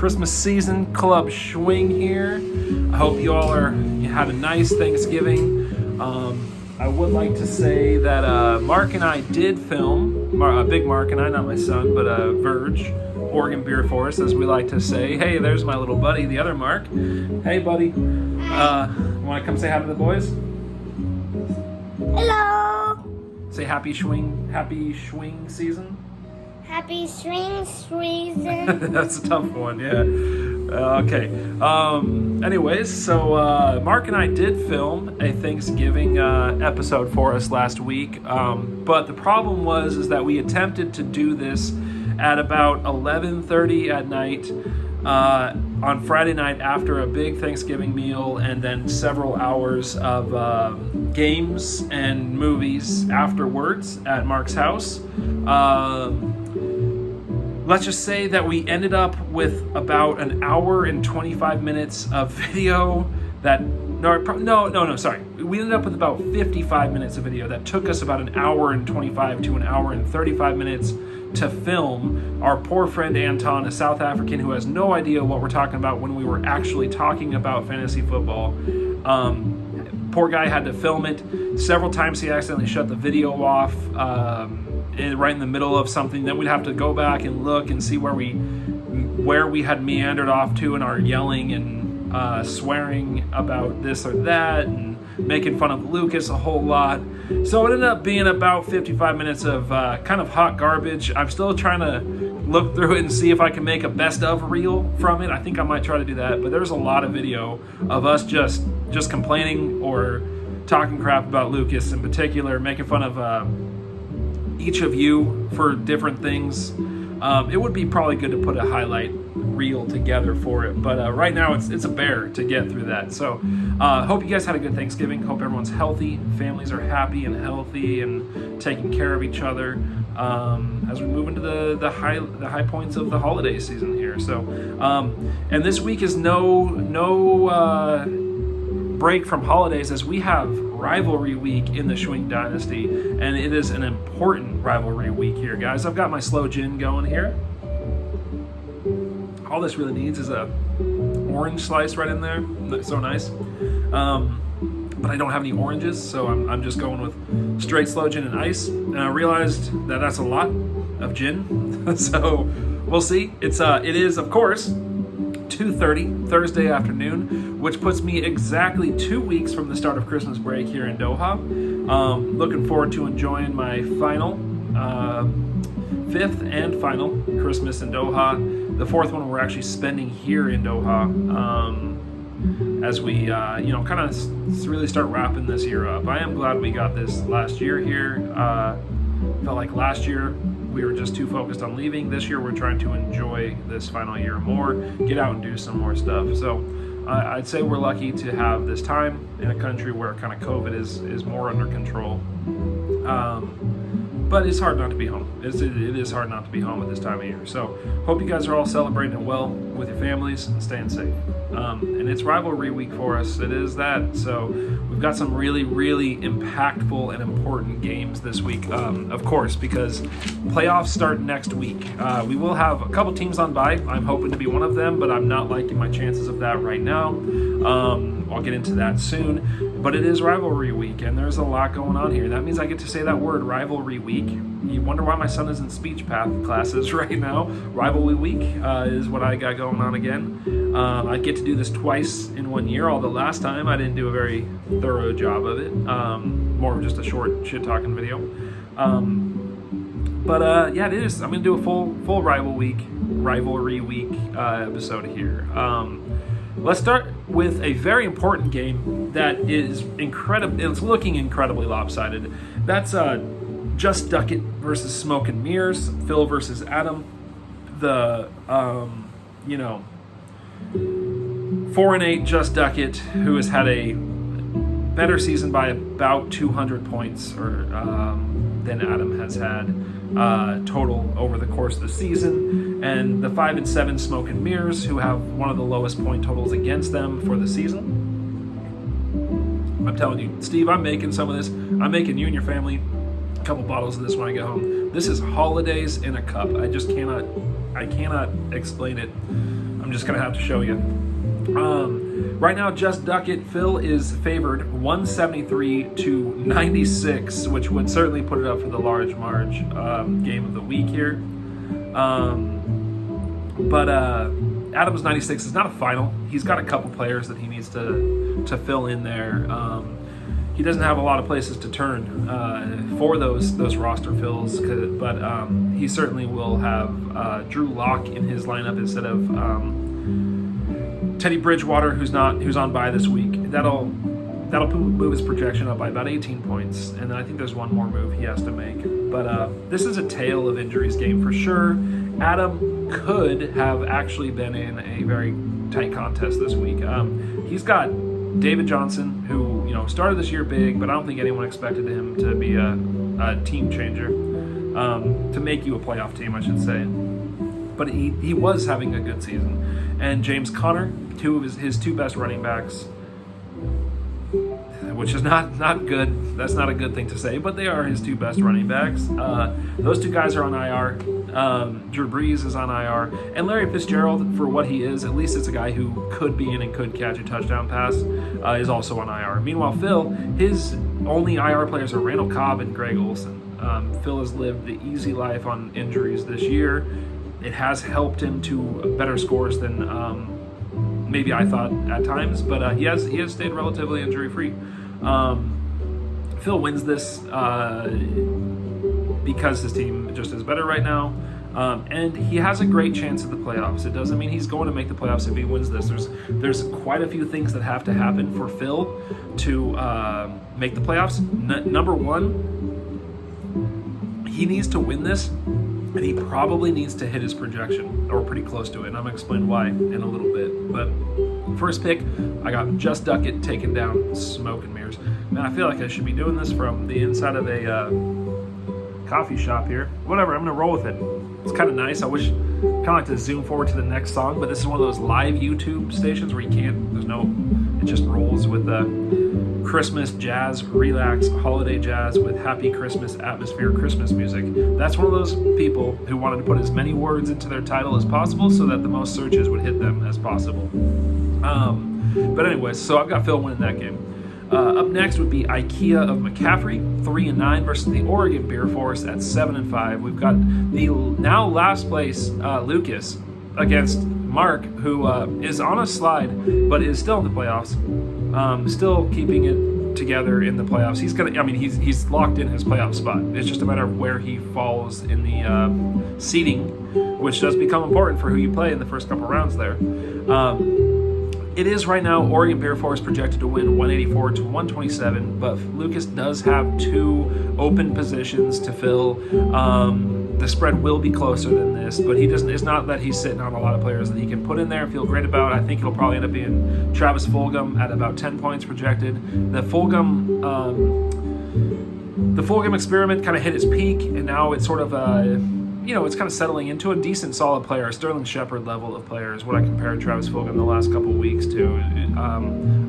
Christmas season, Club Schwing here. I hope you all had a nice Thanksgiving. I would like to say that Mark and I did film, Big Mark and I, not my son, but Verge, Oregon Beer Force, as we like to say. Hey, there's my little buddy, the other Mark. Hey, buddy. Want to come say hi to the boys? Hello. Say happy swing season. Happy swing season. That's a tough one, yeah. Okay. Anyways, so Mark and I did film a Thanksgiving episode for us last week, but the problem is that we attempted to do this at about 11:30 at night on Friday night after a big Thanksgiving meal, and then several hours of games and movies afterwards at Mark's house. Let's just say that we ended up with about an hour and 25 minutes of video sorry. We ended up with about 55 minutes of video that took us about an hour and 25 to an hour and 35 minutes to film. Our poor friend Anton, a South African who has no idea what we're talking about when we were actually talking about fantasy football. Poor guy had to film it. Several times he accidentally shut the video off right in the middle of something. Then we'd have to go back and look and see where we had meandered off to in our yelling and swearing about this or that and making fun of Lucas a whole lot. So it ended up being about 55 minutes of kind of hot garbage. I'm still trying to look through it and see if I can make a best of reel from it. I think I might try to do that, but there's a lot of video of us just complaining or talking crap about Lucas in particular, making fun of each of you for different things. It would be probably good to put a highlight reel together for it, but right now it's a bear to get through that. So hope you guys had a good Thanksgiving. Hope everyone's healthy, families are happy and healthy and taking care of each other as we move into the high points of the holiday season here. So and this week is no break from holidays, as we have Rivalry Week in the Schwing Dynasty, and it is an important Rivalry Week here, guys. I've got my slow gin going here. All this really needs is a orange slice right in there. That's so nice. But I don't have any oranges, so I'm just going with straight slow gin and ice. And I realized that that's a lot of gin, so we'll see. It is, of course, 2:30 Thursday afternoon, which puts me exactly 2 weeks from the start of Christmas break here in Doha. Looking forward to enjoying my fifth and final Christmas in Doha. The fourth one we're actually spending here in Doha as we kind of really start wrapping this year up. I am glad we got this last year here. Felt like last year we were just too focused on leaving. This year we're trying to enjoy this final year more, get out and do some more stuff. So I'd say we're lucky to have this time in a country where kind of COVID is more under control. But it's hard not to be home. It is hard not to be home at this time of year. So hope you guys are all celebrating it well with your families and staying safe. And it's Rivalry Week for us. It is that. So we've got some really, really impactful and important games this week, of course, because playoffs start next week. We will have a couple teams on bye. I'm hoping to be one of them, but I'm not liking my chances of that right now. I'll get into that soon. But it is Rivalry Week, and there's a lot going on here. That means I get to say that word, Rivalry Week. You wonder why my son is in speech path classes right now. Rivalry Week is what I got going on again. I get to do this twice in 1 year, although last time I didn't do a very thorough job of it. More of just a short shit-talking video. Yeah, it is. I'm going to do a full Rivalry Week episode here. Let's start with a very important game that is incredible. It's looking incredibly lopsided. That's Just Ducket versus Smoke and Mirrors, Phil versus Adam. The 4-8 Just Ducket, who has had a better season by about 200 points or than Adam has had total over the course of the season, and the 5-7 Smoke and Mirrors, who have one of the lowest point totals against them for the season. I'm telling you, Steve, I'm making some of this. I'm making you and your family a couple bottles of this when I get home. This is holidays in a cup. I cannot explain it. I'm just going to have to show you. Right now, Just Duck It, Phil is favored 173-96, which would certainly put it up for the large marge game of the week here. But Adam's 96 is not a final. He's got a couple players that he needs to fill in there. He doesn't have a lot of places to turn for those roster fills, but he certainly will have Drew Lock in his lineup instead of Teddy Bridgewater, who's on bye this week. That'll move his projection up by about 18 points, and then I think there's one more move he has to make. But this is a tale of injuries game for sure. Adam could have actually been in a very tight contest this week. He's got David Johnson, who started this year big, but I don't think anyone expected him to be a team changer, to make you a playoff team, I should say. But he was having a good season. And James Conner, two of his two best running backs, which is not good. That's not a good thing to say, but they are his two best running backs. Those two guys are on IR. Drew Brees is on IR. And Larry Fitzgerald, for what he is, at least it's a guy who could be in and could catch a touchdown pass, is also on IR. Meanwhile, Phil, his only IR players are Randall Cobb and Greg Olsen. Phil has lived the easy life on injuries this year. It has helped him to better scores than maybe I thought at times, but he has stayed relatively injury-free. Phil wins this because his team just is better right now, and he has a great chance at the playoffs. It doesn't mean he's going to make the playoffs if he wins this. There's quite a few things that have to happen for Phil to make the playoffs. Number one, he needs to win this, and he probably needs to hit his projection, or pretty close to it, and I'm going to explain why in a little bit. But first pick, I got Just Duck It taken down, smoke and mirrors. Man, I feel like I should be doing this from the inside of a coffee shop here. Whatever, I'm going to roll with it. It's kind of nice. I wish, kind of like to zoom forward to the next song, but this is one of those live YouTube stations where you can't, it just rolls with the Christmas jazz, relax, holiday jazz with happy Christmas atmosphere, Christmas music. That's one of those people who wanted to put as many words into their title as possible so that the most searches would hit them as possible. But anyways, so I've got Phil winning that game. Up next would be IKEA of McCaffrey, 3-9 versus the Oregon Beer Force at 7-5. We've got the now last place Lucas against Mark, who is on a slide but is still in the playoffs. Still keeping it together in the playoffs. He's locked in his playoff spot. It's just a matter of where he falls in the seeding, which does become important for who you play in the first couple rounds there. It is right now Oregon Bear Force projected to win 184-127, but Lucas does have two open positions to fill. The spread will be closer than this, but it's not that he's sitting on a lot of players that he can put in there and feel great about. I think it'll probably end up being Travis Fulgham at about 10 points projected. The Fulgham experiment kind of hit its peak, and now it's sort of it's kind of settling into a decent, solid player, a Sterling Shepard level of player is what I compared Travis Fulgham the last couple of weeks to.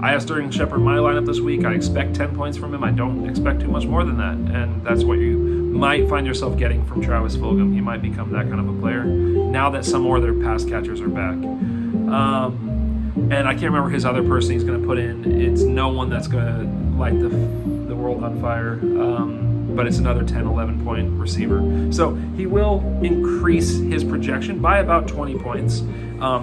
I have Sterling Shepard in my lineup this week. I expect 10 points from him. I don't expect too much more than that, and that's what you might find yourself getting from Travis Fulgham. He might become that kind of a player now that some more of their pass catchers are back. And I can't remember his other person he's going to put in. It's no one that's going to light the world on fire. But it's another 10, 11 point receiver. So he will increase his projection by about 20 points.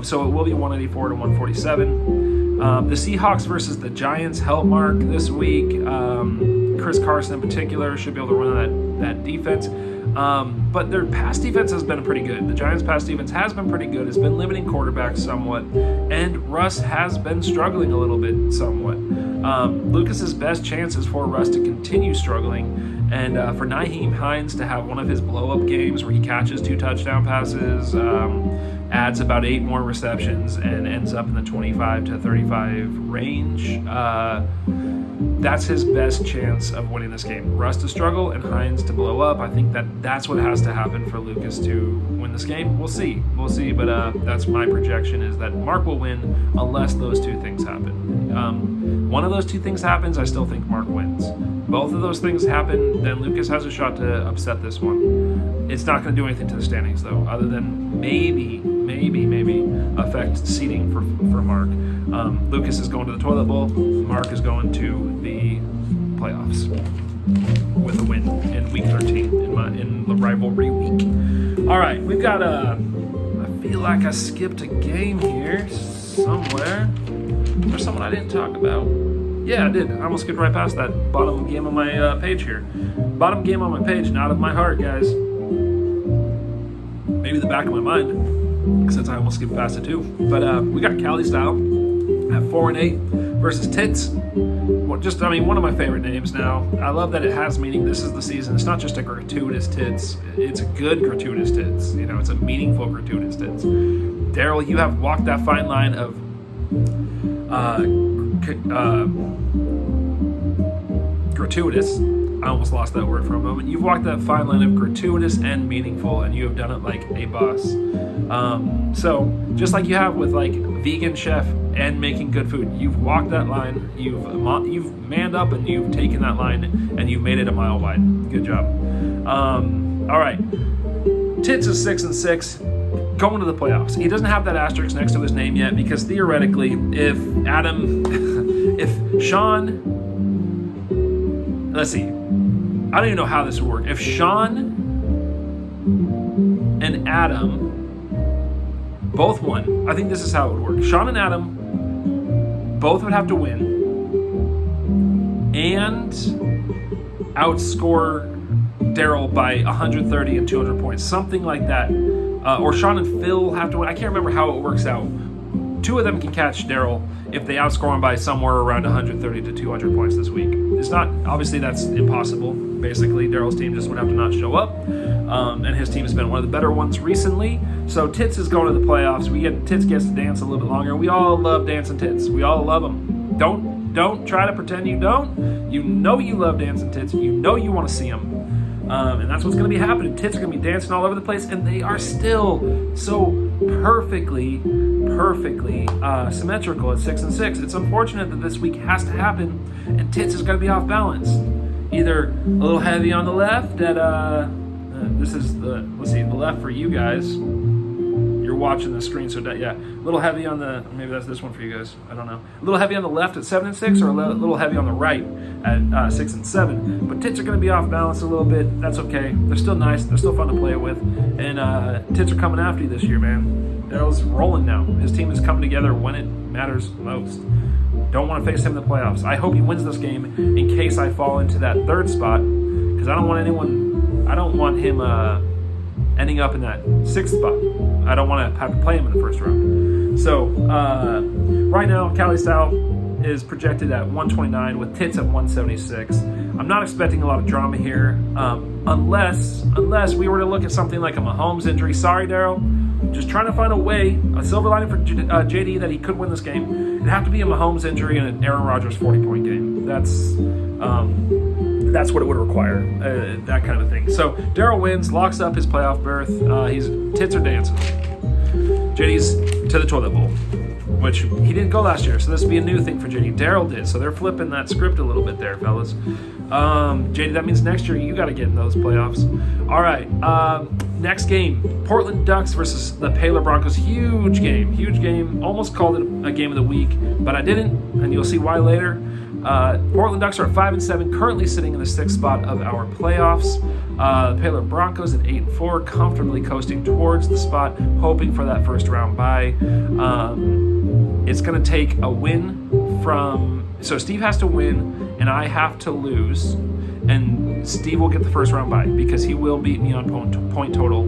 So it will be 184-147. The Seahawks versus the Giants help Mark this week. Chris Carson in particular should be able to run that defense. But their pass defense has been pretty good. The Giants' pass defense has been pretty good. It's been limiting quarterbacks somewhat. And Russ has been struggling a little bit somewhat. Lucas's best chance is for Russ to continue struggling. And for Nyheim Hines to have one of his blow-up games where he catches 2 touchdown passes, adds about 8 more receptions, and ends up in the 25 to 35 range, that's his best chance of winning this game. Russ to struggle and Hines to blow up. I think that's what has to happen for Lucas to win this game. We'll see, but that's my projection, is that Mark will win unless those two things happen. One of those two things happens, I still think Mark wins. Both of those things happen, then Lucas has a shot to upset this one. It's not going to do anything to the standings, though, other than maybe affect seeding for Mark. Lucas is going to the toilet bowl. Mark is going to the playoffs with a win in week 13 in the rivalry week. All right, we've got I feel like I skipped a game here somewhere. There's someone I didn't talk about. Yeah, I did. I almost skipped right past that bottom game on my page here. Bottom game on my page, not of my heart, guys. Maybe the back of my mind, since I almost skipped past it too. But we got Cali Style at 4-8 versus Tits. One of my favorite names now. I love that it has meaning. This is the season. It's not just a gratuitous Tits. It's a good gratuitous Tits. It's a meaningful gratuitous Tits. Daryl, you have walked that fine line of gratuitous. I almost lost that word for a moment. You've walked that fine line of gratuitous and meaningful, and you have done it like a boss. So just like you have with like vegan chef and making good food, you've walked that line. You've manned up and you've taken that line and you've made it a mile wide. Good job. All right. Tits is 6-6, going to the playoffs. He doesn't have that asterisk next to his name yet because theoretically, if Sean, let's see. I don't even know how this would work. If Sean and Adam both won, I think this is how it would work. Sean and Adam both would have to win and outscore Daryl by 130 and 200 points, something like that. Or Sean and Phil have to win. I can't remember how it works out. Two of them can catch Daryl if they outscore him by somewhere around 130 to 200 points this week. It's not, obviously that's impossible. Basically, Daryl's team just would have to not show up. And his team has been one of the better ones recently. So Tits is going to the playoffs. Tits gets to dance a little bit longer. We all love dancing Tits. We all love them. Don't try to pretend you don't. You know you love dancing Tits. You know you want to see them. And that's what's going to be happening. Tits are going to be dancing all over the place, and they are still so perfectly symmetrical at 6-6. It's unfortunate that this week has to happen, and Tits is going to be off balance. Either a little heavy on the left at this is the left for you guys. You're watching the screen, so yeah, a little heavy on the, maybe that's this one for you guys. I don't know. A little heavy on the left at 7-6, or a little heavy on the right at 6-7. But Tits are going to be off balance a little bit. That's okay. They're still nice. They're still fun to play with. And Tits are coming after you this year, man. Daryl's rolling now. His team is coming together when it matters most. Don't want to face him in the playoffs. I hope he wins this game in case I fall into that third spot, because I don't want him ending up in that sixth spot. I don't want to have to play him in the first round. So right now, Cali Style is projected at 129 with Tits at 176. I'm not expecting a lot of drama here, unless we were to look at something like a Mahomes injury. Sorry, Daryl. Just trying to find a silver lining for JD that he could win this game. It'd have to be a Mahomes injury and an Aaron Rodgers 40-point game. That's what it would require, that kind of a thing. So Daryl wins, locks up his playoff berth. Tits are dancing. JD's to the toilet bowl, which he didn't go last year, so this would be a new thing for JD. Daryl did, so they're flipping that script a little bit there, fellas. JD, that means next year you got to get in those playoffs. All right, next game, Portland Ducks versus the Baylor Broncos. Huge game. Almost called it a game of the week, but I didn't, and you'll see why later. Portland Ducks are at 5-7, currently sitting in the 6th spot of our playoffs. The Baylor Broncos at 8-4, comfortably coasting towards the spot, hoping for that first round bye. It's going to take a win so Steve has to win, and I have to lose, and Steve will get the first round bye because he will beat me on point total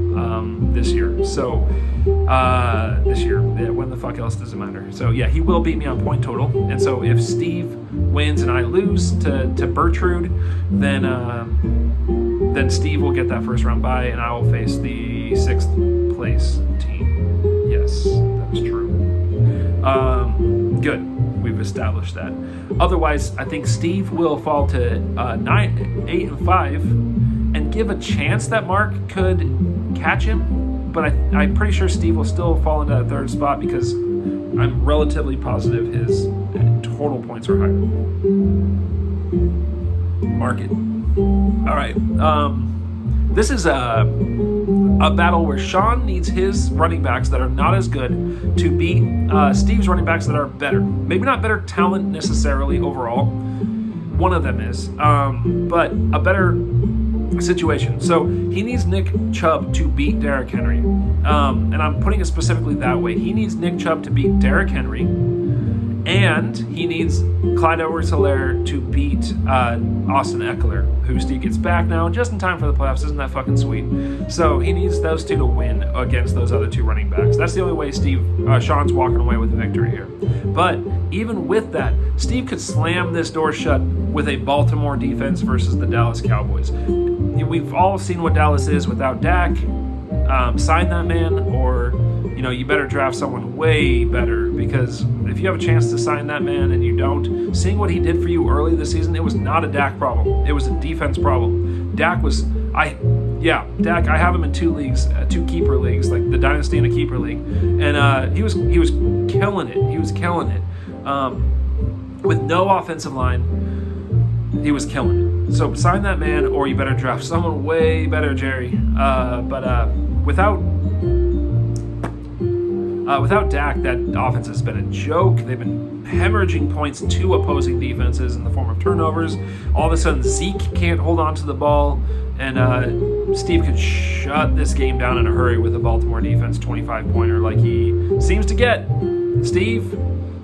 this year. So when the fuck else does it matter? So yeah, he will beat me on point total, and so if Steve wins and I lose to Bertrude, then Steve will get that first round bye, and I will face the 6th place team. Yes, that is true. Good. We've established that. Otherwise, I think Steve will fall to 8-5 and give a chance that Mark could catch him. But I'm pretty sure Steve will still fall into that 3rd spot because I'm relatively positive his total points are higher. Mark it. All right. This is a battle where Sean needs his running backs that are not as good to beat Steve's running backs that are better. Maybe not better talent necessarily overall. One of them is, but a better situation. So he needs Nick Chubb to beat Derrick Henry. And I'm putting it specifically that way. He needs Nick Chubb to beat Derrick Henry. And he needs Clyde Edwards-Helaire to beat Austin Eckler, who Steve gets back now just in time for the playoffs. Isn't that fucking sweet? So he needs those two to win against those other two running backs. That's the only way Sean's walking away with a victory here. But even with that, Steve could slam this door shut with a Baltimore defense versus the Dallas Cowboys. We've all seen what Dallas is without Dak. Sign that man, or you better draft someone way better, because if you have a chance to sign that man and you don't, seeing what he did for you early this season, it was not a Dak problem. It was a defense problem. Dak, I have him in 2 leagues, 2 keeper leagues, like the Dynasty and a keeper league, and he was killing it. He was killing it. With no offensive line, he was killing it. So sign that man, or you better draft someone way better, Jerry. But without Dak, that offense has been a joke. They've been hemorrhaging points to opposing defenses in the form of turnovers. All of a sudden, Zeke can't hold on to the ball, and Steve could shut this game down in a hurry with a Baltimore defense 25-pointer like he seems to get. Steve,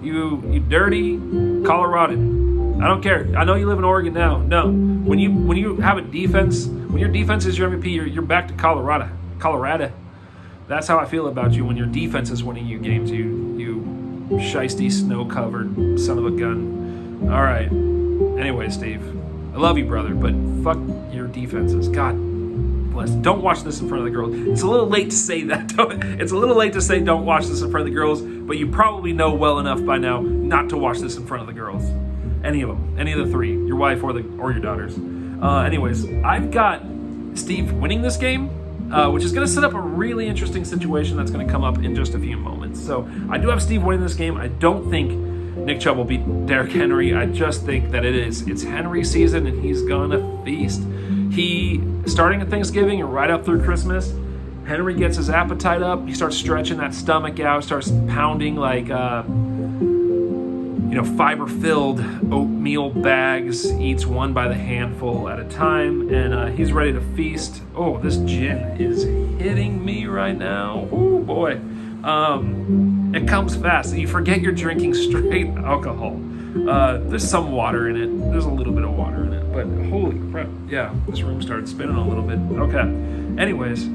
you dirty Coloradan. I don't care. I know you live in Oregon now. No, when you have a defense, when your defense is your MVP, you're back to Colorado. That's how I feel about you when your defense is winning you games, you shiesty, snow-covered son of a gun. All right. Anyway, Steve, I love you, brother, but fuck your defenses. God bless. Don't watch this in front of the girls. It's a little late to say that. It's a little late to say don't watch this in front of the girls, but you probably know well enough by now not to watch this in front of the girls. Any of them. Any of the 3. Your wife or your daughters. Anyways, I've got Steve winning this game, which is going to set up a really interesting situation that's going to come up in just a few moments. So I do have Steve winning this game. I don't think Nick Chubb will beat Derrick Henry. I just think that it's Henry season, and he's going to feast. He, starting at Thanksgiving and right up through Christmas, Henry gets his appetite up. He starts stretching that stomach out, starts pounding like fiber-filled oatmeal bags, eats one by the handful at a time, and he's ready to feast. Oh, this gin is hitting me right now. Oh, boy. It comes fast. You forget you're drinking straight alcohol. There's some water in it. There's a little bit of water in it, but holy crap. Yeah, this room started spinning a little bit. Okay. Anyways,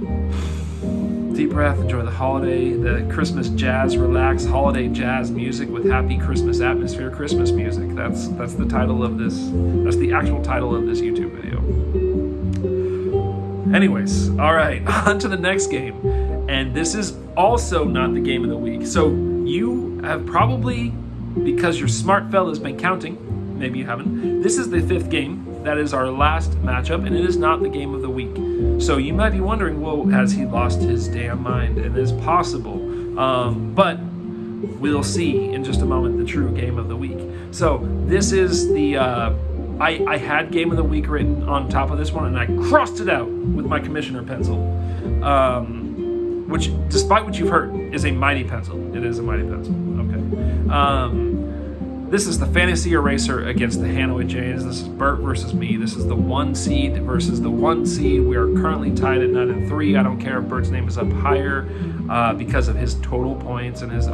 deep breath, enjoy the holiday, the Christmas jazz, relax, holiday jazz music with happy Christmas atmosphere, Christmas music. That's the title of this. That's the actual title of this YouTube video. Anyways, all right, on to the next game. And this is also not the game of the week. So you have probably, because your smart fella has been counting, maybe you haven't, this is the 5th game. That is our last matchup, and it is not the game of the week. So you might be wondering, well, has he lost his damn mind? And it is possible. But we'll see in just a moment the true game of the week. So this is the... I had game of the week written on top of this one, and I crossed it out with my commissioner pencil. Which, despite what you've heard, is a mighty pencil. It is a mighty pencil. Okay. This is the fantasy eraser against the Hanoi Jays. This is Bert versus me. This is the 1 seed versus the 1 seed. We are currently tied at 9-3. I don't care if Bert's name is up higher because of his total points and his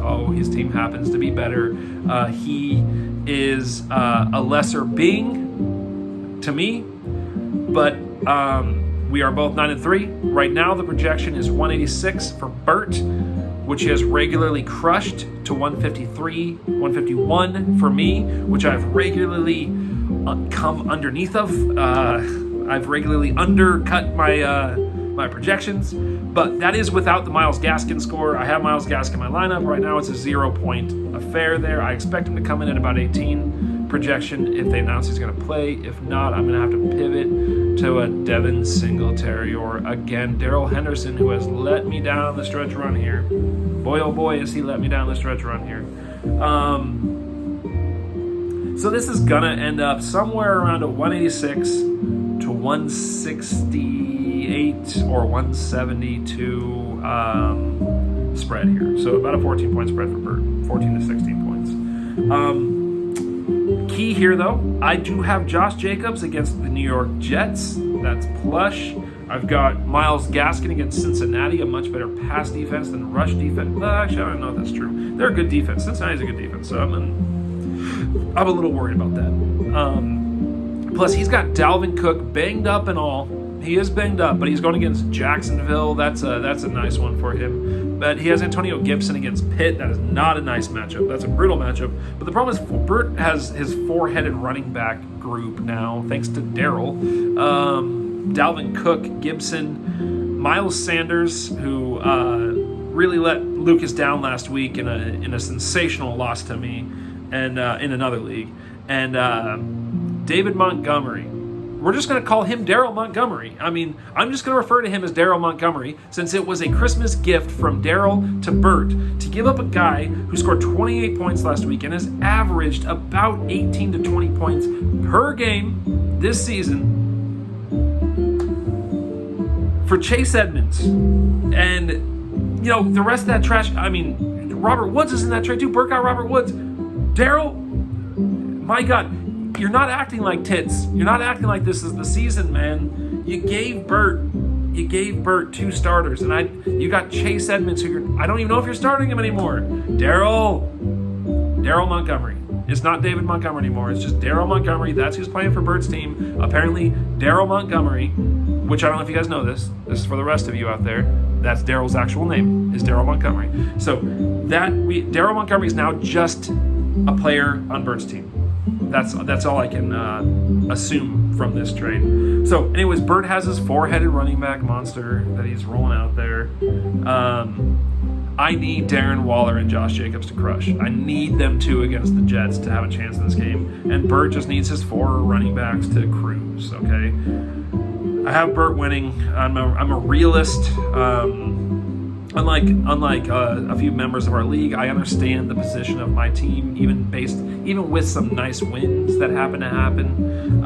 team happens to be better. He is a lesser being to me, but we are both 9-3. Right now, the projection is 186 for Bert, which he has regularly crushed, to 153, 151 for me, which I've regularly come underneath of. I've regularly undercut my projections, but that is without the Myles Gaskin score. I have Myles Gaskin in my lineup. Right now it's a 0-point affair there. I expect him to come in at about 18 projection if they announce he's going to play. If not, I'm going to have to pivot to a Devin Singletary or, again, Darrell Henderson, who has let me down the stretch run here. Boy, oh boy, has he let me down the stretch run here. So this is going to end up somewhere around a 186 to 168 or 172 spread here. So about a 14-point spread for Burt, 14 to 16 points. Key here, though, I do have Josh Jacobs against the New York Jets. That's plush. I've got Myles Gaskin against Cincinnati, a much better pass defense than rush defense. Well, actually, I don't know if that's true. They're a good defense. Cincinnati's a good defense, so I'm a little worried about that. Plus, he's got Dalvin Cook banged up and all. He is banged up, but he's going against Jacksonville. That's a nice one for him. But he has Antonio Gibson against Pitt. That is not a nice matchup. That's a brutal matchup. But the problem is Burt has his four-headed running back group now, thanks to Daryl. Dalvin Cook, Gibson, Miles Sanders, who really let Lucas down last week in a sensational loss to me, and in another league, and David Montgomery. We're just going to call him Daryl Montgomery. I mean, I'm just going to refer to him as Daryl Montgomery, since it was a Christmas gift from Daryl to Burt to give up a guy who scored 28 points last week and has averaged about 18 to 20 points per game this season for Chase Edmonds. And, the rest of that trash, I mean, Robert Woods is in that trade too. Burt got Robert Woods. Daryl, my God, you're not acting like tits. You're not acting like this is the season, man. You gave Burt 2 starters, and you got Chase Edmonds, who I don't even know if you're starting him anymore. Daryl Montgomery. It's not David Montgomery anymore. It's just Daryl Montgomery. That's who's playing for Burt's team. Apparently, Daryl Montgomery, which I don't know if you guys know this. This is for the rest of you out there. That's Daryl's actual name, is Daryl Montgomery. So Daryl Montgomery is now just a player on Burt's team. That's all I can assume from this trade. So, anyways, Burt has his four-headed running back monster that he's rolling out there. I need Darren Waller and Josh Jacobs to crush. I need them two against the Jets to have a chance in this game. And Burt just needs his 4 running backs to cruise, okay? I have Burt winning. I'm a realist. Unlike a few members of our league, I understand the position of my team, even with some nice wins that happen to happen.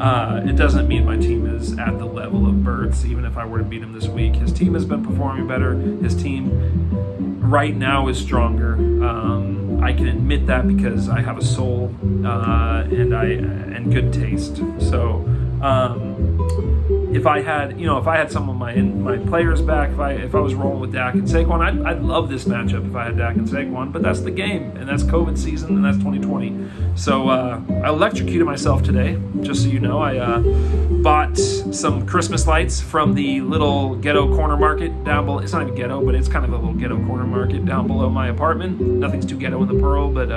It doesn't mean my team is at the level of Burt's, even if I were to beat him this week. His team has been performing better. His team right now is stronger. I can admit that because I have a soul and good taste. So. If I had some of my players back, if I was rolling with Dak and Saquon, I'd love this matchup if I had Dak and Saquon. But that's the game, and that's COVID season, and that's 2020. So I electrocuted myself today, just so you know. I bought some Christmas lights from the little ghetto corner market down below. It's not even ghetto, but it's kind of a little ghetto corner market down below my apartment. Nothing's too ghetto in the Pearl, but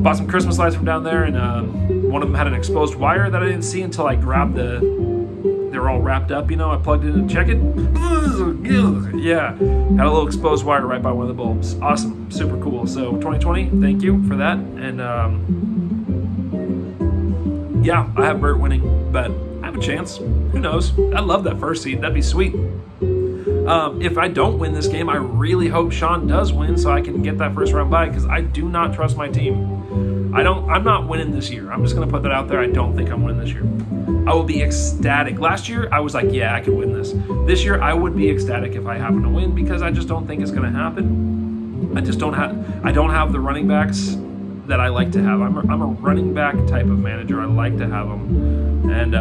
bought some Christmas lights from down there, and one of them had an exposed wire that I didn't see until I grabbed they were all wrapped up, I plugged it in to check it. Yeah, had a little exposed wire right by one of the bulbs. Awesome, super cool. So 2020, thank you for that. And yeah, I have Burt winning, but I have a chance. Who knows? I love that first seed. That'd be sweet. If I don't win this game, I really hope Sean does win so I can get that first round bye, because I do not trust my team. I'm not winning this year. I'm just going to put that out there. I don't think I'm winning this year. I will be ecstatic. Last year, I was like, yeah, I could win this. This year, I would be ecstatic if I happen to win, because I just don't think it's going to happen. I don't have the running backs that I like to have. I'm a running back type of manager. I like to have them. And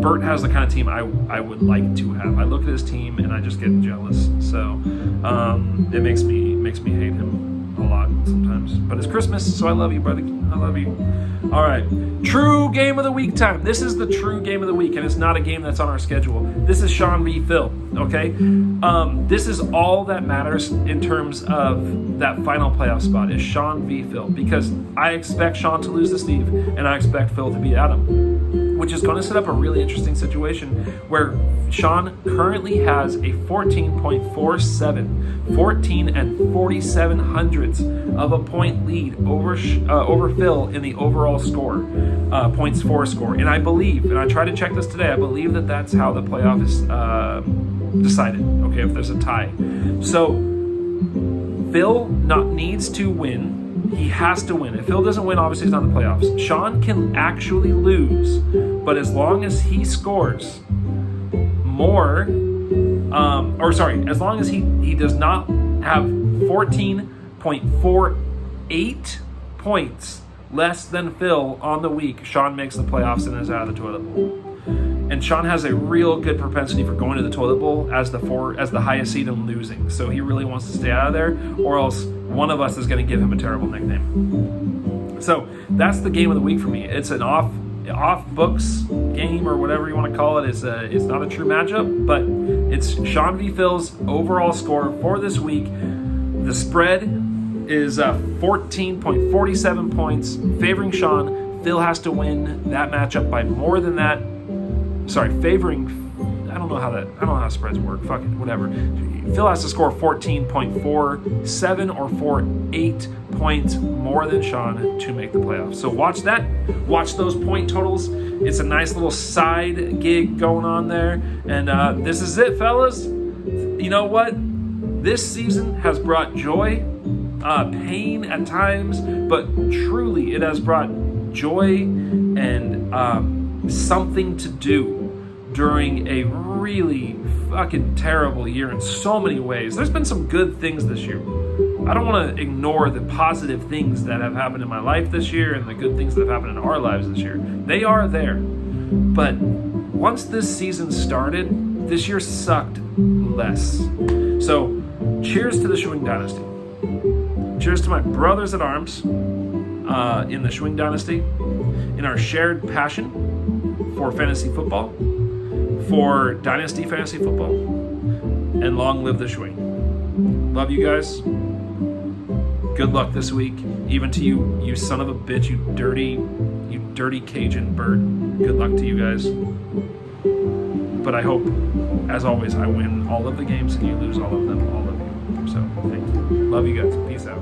Burt has the kind of team I would like to have. I look at his team and I just get jealous. So it makes me hate him a lot sometimes. But it's Christmas, so I love you, brother. I love you. All right. True game of the week time. This is the true game of the week, and it's not a game that's on our schedule. This is Sean v. Phil, okay? This is all that matters in terms of that final playoff spot is Sean v. Phil, because I expect Sean to lose to Steve, and I expect Phil to beat Adam, which is going to set up a really interesting situation where Sean currently has a 14.47, 14 and 47 hundredths of a point lead over Phil in the overall score, points for score. And I believe, and I tried to check this today, I believe that that's how the playoff is decided, okay, if there's a tie. So Phil needs to win. He has to win. If Phil doesn't win, obviously he's not in the playoffs. Sean can actually lose, but as long as he scores more, as long as he does not have 14.48 points less than Phil on the week, Sean makes the playoffs and is out of the toilet bowl. And Sean has a real good propensity for going to the toilet bowl as the highest seed and losing. So he really wants to stay out of there, or else one of us is going to give him a terrible nickname. So that's the game of the week for me. It's an off books game, or whatever you want to call it. It's not a true matchup, but it's Sean v. Phil's overall score for this week. The spread is 14.47 points favoring Sean. Phil has to win that matchup by more than that. Favoring. I don't know how spreads work. Fuck it, whatever. Phil has to score 14.47 or 48 points more than Sean to make the playoffs. So watch that. Watch those point totals. It's a nice little side gig going on there. And this is it, fellas. You know what? This season has brought joy, pain at times, but truly it has brought joy and something to do during a really fucking terrible year in so many ways. There's been some good things this year. I don't want to ignore the positive things that have happened in my life this year and the good things that have happened in our lives this year. They are there. But once this season started, this year sucked less. So, cheers to the Schwing Dynasty. Cheers to my brothers at arms in the Schwing Dynasty, in our shared passion for fantasy football, for Dynasty Fantasy Football, and long live the Schwing. Love you guys. Good luck this week, even to you son of a bitch, you dirty Cajun bird. Good luck to you guys. But I hope, as always, I win all of the games and you lose all of them. All of you. So, thank you. Love you guys. Peace out.